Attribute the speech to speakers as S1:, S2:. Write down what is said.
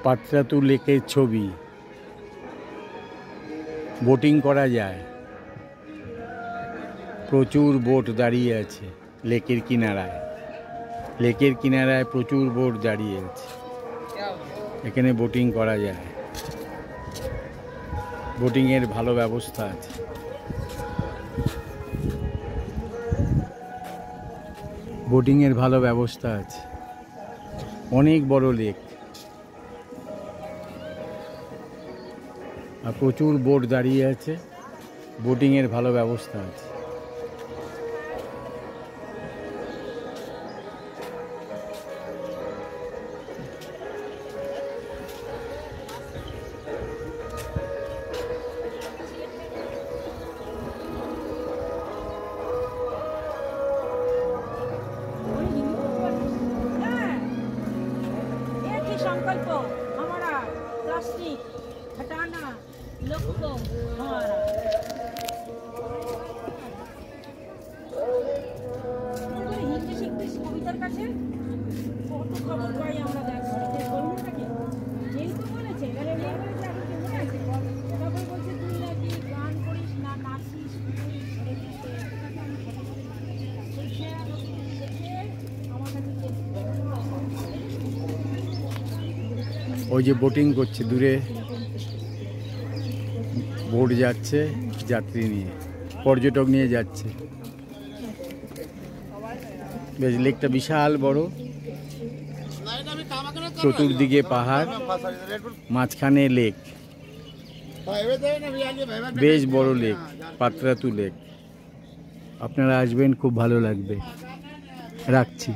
S1: পাত্রাতু লেকের ছবি। বোটিং করা যায়, প্রচুর বোট দাঁড়িয়ে আছে লেকের কিনারায়। লেকের কিনারায় প্রচুর বোট দাঁড়িয়ে আছে, এখানে বোটিং করা যায়। বোটিংয়ের ভালো ব্যবস্থা আছে। বোটিংয়ের ভালো ব্যবস্থা আছে, অনেক বড় লেক আর প্রচুর বোট দাঁড়িয়ে আছে। বোটিংয়ের ভালো ব্যবস্থা আছে।
S2: संकल्प हमारा प्लास्टिक हटाना लक्ष्य हमारा। हिंदी शिखते कवितार काছে কত খবর পাই আমরা। দেখতে বন্ধুটাকে যেহেতু বলেছে এবারে মেয়ে বলেছে আমি কি মনে আছে তারপরে বলছে তুই নাকি গান করিস না নাচিস
S1: ওই যে বোটিং করছে, দূরে বোট যাচ্ছে যাত্রী নিয়ে, পর্যটক নিয়ে যাচ্ছে। বেশ লেকটা বিশাল বড়, চতুর্দিকে পাহাড়, মাঝখানে লেক। বেশ বড় লেক, পাত্রাতু লেক। আপনারা আসবেন, খুব ভালো লাগবে। রাখছি।